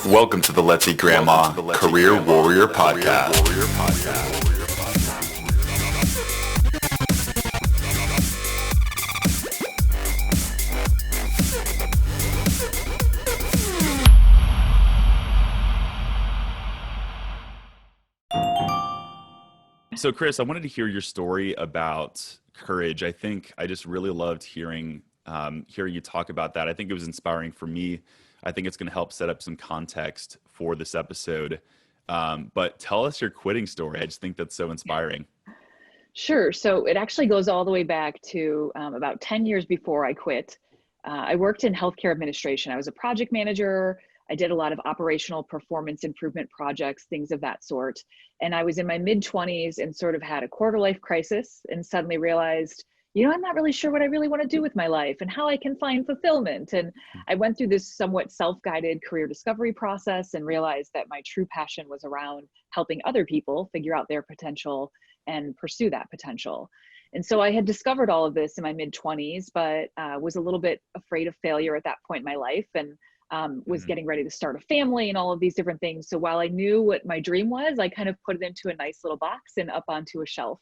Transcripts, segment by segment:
Welcome to the Let's Eat Grandma Career Warrior Podcast. So, Kris, I wanted to hear your story about courage. I think I just really loved hearing you talk about that. I think it was inspiring for me. I think it's going to help set up some context for this episode. But tell us your quitting story. I just think that's so inspiring. Sure. So it actually goes all the way back to about 10 years before I quit. I worked in healthcare administration. I was a project manager. I did a lot of operational performance improvement projects, things of that sort. And I was in my mid-20s and sort of had a quarter-life crisis and suddenly realized, I'm not really sure what I really want to do with my life and how I can find fulfillment. And I went through this somewhat self-guided career discovery process and realized that my true passion was around helping other people figure out their potential and pursue that potential. And so I had discovered all of this in my mid-20s, but was a little bit afraid of failure at that point in my life, and was getting ready to start a family and all of these different things. So while I knew what my dream was, I kind of put it into a nice little box and up onto a shelf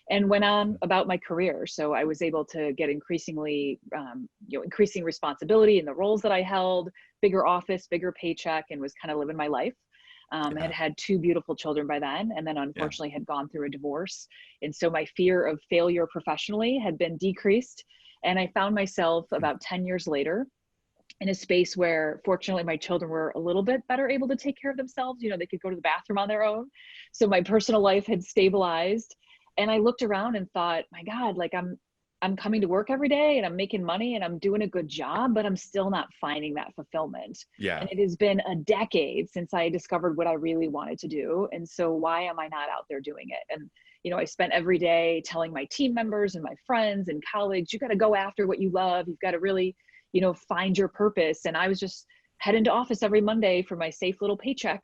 and went on about my career. So I was able to get increasing responsibility in the roles that I held, bigger office, bigger paycheck, and was kind of living my life. Had two beautiful children by then, and then unfortunately had gone through a divorce. And so my fear of failure professionally had been decreased. And I found myself about 10 years later in a space where fortunately my children were a little bit better able to take care of themselves. They could go to the bathroom on their own. So my personal life had stabilized. And I looked around and thought, my God, like I'm coming to work every day and I'm making money and I'm doing a good job, but I'm still not finding that fulfillment. Yeah. And it has been a decade since I discovered what I really wanted to do. And so why am I not out there doing it? And, I spent every day telling my team members and my friends and colleagues, you got to go after what you love. You've got to really, find your purpose. And I was just heading to office every Monday for my safe little paycheck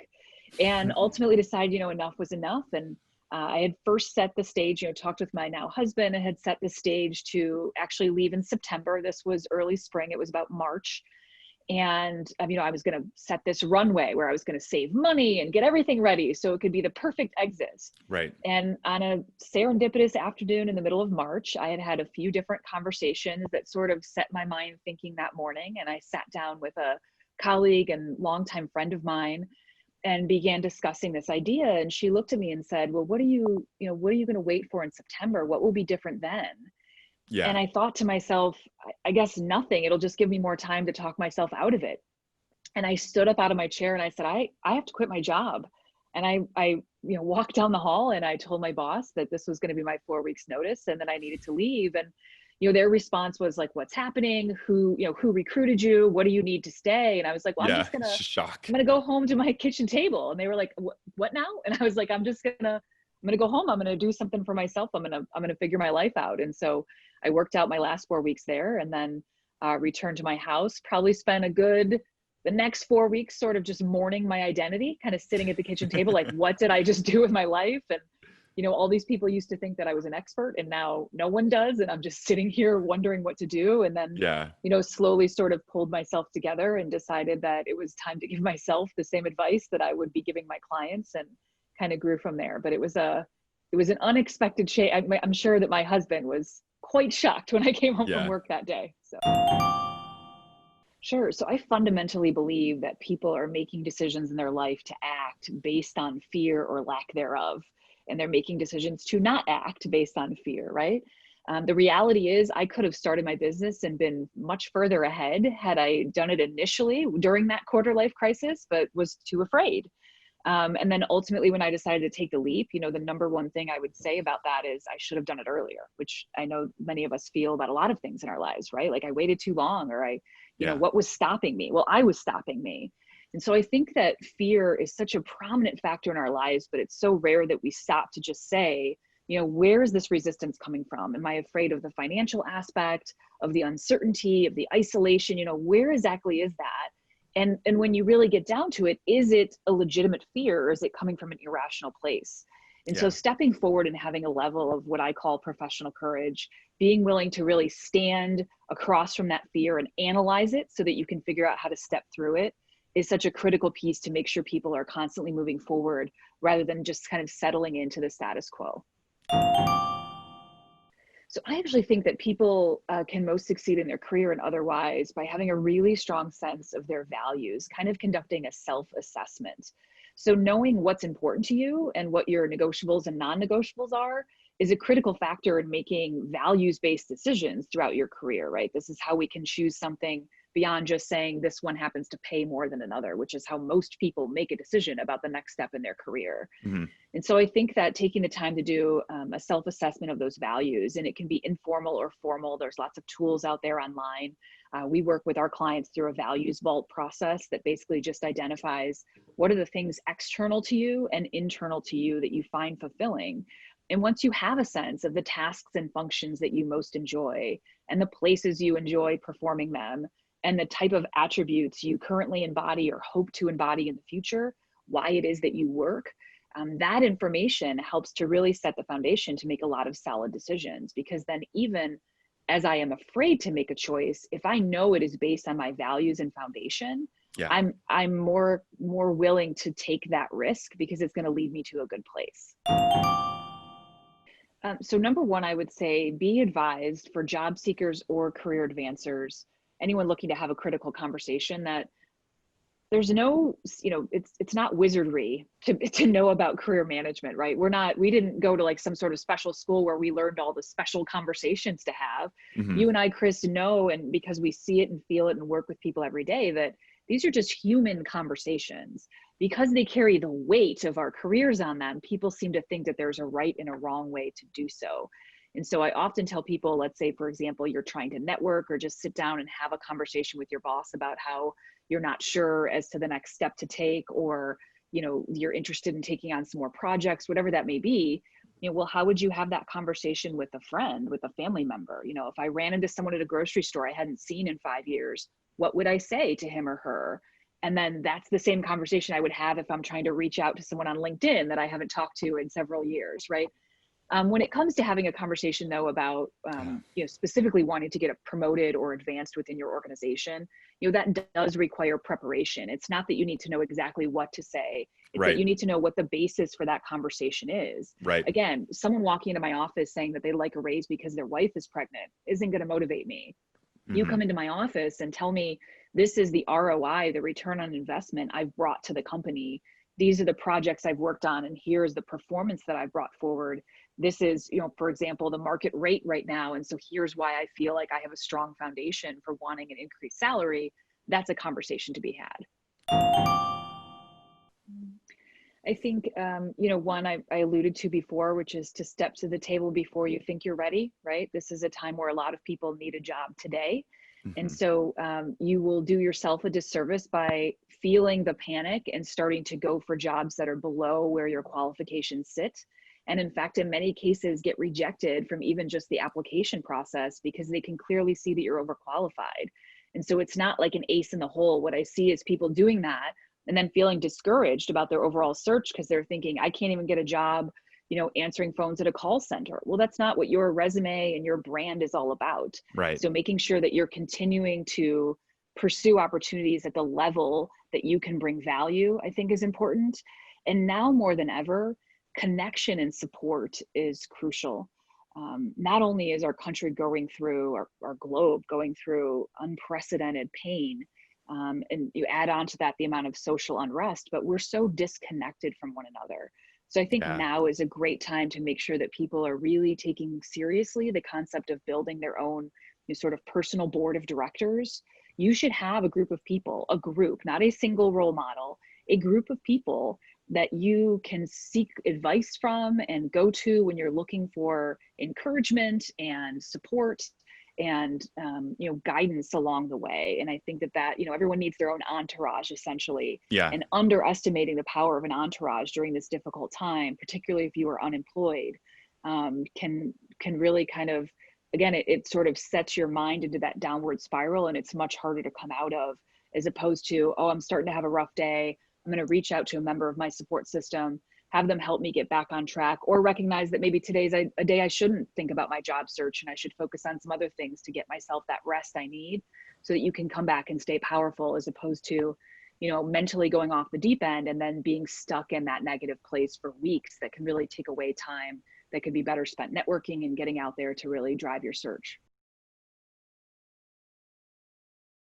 and ultimately decided, enough was enough. And I had first set the stage, talked with my now husband and had set the stage to actually leave in September. This was early spring. It was about March. And, I was going to set this runway where I was going to save money and get everything ready so it could be the perfect exit. Right. And on a serendipitous afternoon in the middle of March, I had a few different conversations that sort of set my mind thinking that morning. And I sat down with a colleague and longtime friend of mine and began discussing this idea. And she looked at me and said, well, what are you going to wait for in September? What will be different then? Yeah. And I thought to myself, I guess nothing. It'll just give me more time to talk myself out of it. And I stood up out of my chair and I said, I have to quit my job. And I walked down the hall and I told my boss that this was going to be my 4 weeks notice and that I needed to leave. And, their response was like, what's happening? Who recruited you? What do you need to stay? And I was like, well, I'm going to go home to my kitchen table. And they were like, what now? And I was like, I'm going to go home. I'm going to do something for myself. I'm going to figure my life out. And so I worked out my last 4 weeks there and then returned to my house, probably spent the next 4 weeks sort of just mourning my identity, kind of sitting at the kitchen table, like, what did I just do with my life? And, all these people used to think that I was an expert and now no one does. And I'm just sitting here wondering what to do. And then, slowly sort of pulled myself together and decided that it was time to give myself the same advice that I would be giving my clients and kind of grew from there. But it was an unexpected change. I'm sure that my husband was quite shocked when I came home from work that day. So. Sure. So I fundamentally believe that people are making decisions in their life to act based on fear or lack thereof. And they're making decisions to not act based on fear, right? The reality is I could have started my business and been much further ahead had I done it initially during that quarter life crisis, but was too afraid. And then ultimately when I decided to take the leap, the number one thing I would say about that is I should have done it earlier, which I know many of us feel about a lot of things in our lives, right? Like I waited too long or what was stopping me? Well, I was stopping me. And so I think that fear is such a prominent factor in our lives, but it's so rare that we stop to just say, where is this resistance coming from? Am I afraid of the financial aspect, of the uncertainty, of the isolation? Where exactly is that? And when you really get down to it, is it a legitimate fear or is it coming from an irrational place? And so stepping forward and having a level of what I call professional courage, being willing to really stand across from that fear and analyze it so that you can figure out how to step through it is such a critical piece to make sure people are constantly moving forward rather than just kind of settling into the status quo. So I actually think that people can most succeed in their career and otherwise by having a really strong sense of their values, kind of conducting a self-assessment. So knowing what's important to you and what your negotiables and non-negotiables are is a critical factor in making values-based decisions throughout your career, right? This is how we can choose something beyond just saying this one happens to pay more than another, which is how most people make a decision about the next step in their career. Mm-hmm. And so I think that taking the time to do a self-assessment of those values, and it can be informal or formal. There's lots of tools out there online. We work with our clients through a values vault process that basically just identifies what are the things external to you and internal to you that you find fulfilling. And once you have a sense of the tasks and functions that you most enjoy and the places you enjoy performing them, and the type of attributes you currently embody or hope to embody in the future, why it is that you work, that information helps to really set the foundation to make a lot of solid decisions. Because then even as I am afraid to make a choice, if I know it is based on my values and foundation, I'm more willing to take that risk because it's going to lead me to a good place. So number one, I would say be advised for job seekers or career advancers, anyone looking to have a critical conversation, that there's no, it's not wizardry to know about career management, right? We didn't go to like some sort of special school where we learned all the special conversations to have. Mm-hmm. You and I, Kris, know, and because we see it and feel it and work with people every day, that these are just human conversations. Because they carry the weight of our careers on them, people seem to think that there's a right and a wrong way to do so. And so I often tell people, let's say, for example, you're trying to network or just sit down and have a conversation with your boss about how you're not sure as to the next step to take, or, you're interested in taking on some more projects, whatever that may be. Well, how would you have that conversation with a friend, with a family member? If I ran into someone at a grocery store I hadn't seen in 5 years, what would I say to him or her? And then that's the same conversation I would have if I'm trying to reach out to someone on LinkedIn that I haven't talked to in several years, right? When it comes to having a conversation, though, about specifically wanting to get promoted or advanced within your organization, that does require preparation. It's not that you need to know exactly what to say. It's that you need to know what the basis for that conversation is. Right. Again, someone walking into my office saying that they like a raise because their wife is pregnant isn't going to motivate me. Mm-hmm. You come into my office and tell me this is the ROI, the return on investment I've brought to the company. These are the projects I've worked on, and here's the performance that I've brought forward. This is, for example, the market rate right now. And so here's why I feel like I have a strong foundation for wanting an increased salary. That's a conversation to be had. I think, one I alluded to before, which is to step to the table before you think you're ready, right? This is a time where a lot of people need a job today. Mm-hmm. And so you will do yourself a disservice by feeling the panic and starting to go for jobs that are below where your qualifications sit. And in fact, in many cases, get rejected from even just the application process because they can clearly see that you're overqualified. And so it's not like an ace in the hole. What I see is people doing that and then feeling discouraged about their overall search because they're thinking, I can't even get a job, answering phones at a call center. Well, that's not what your resume and your brand is all about. Right. So making sure that you're continuing to pursue opportunities at the level that you can bring value, I think is important. And now more than ever, connection and support is crucial. Not only is our country going through, our globe going through unprecedented pain, and you add on to that the amount of social unrest, but we're so disconnected from one another. So I think now is a great time to make sure that people are really taking seriously the concept of building their own sort of personal board of directors. You should have a group of people, not a single role model, a group of people that you can seek advice from and go to when you're looking for encouragement and support and guidance along the way. And I think that everyone needs their own entourage, essentially. Yeah. And underestimating the power of an entourage during this difficult time, particularly if you are unemployed, can really kind of, again, it sort of sets your mind into that downward spiral, and it's much harder to come out of, as opposed to, I'm starting to have a rough day, I'm going to reach out to a member of my support system, have them help me get back on track, or recognize that maybe today's a day I shouldn't think about my job search and I should focus on some other things to get myself that rest I need so that you can come back and stay powerful, as opposed to, you know, mentally going off the deep end and then being stuck in that negative place for weeks that can really take away time that could be better spent networking and getting out there to really drive your search.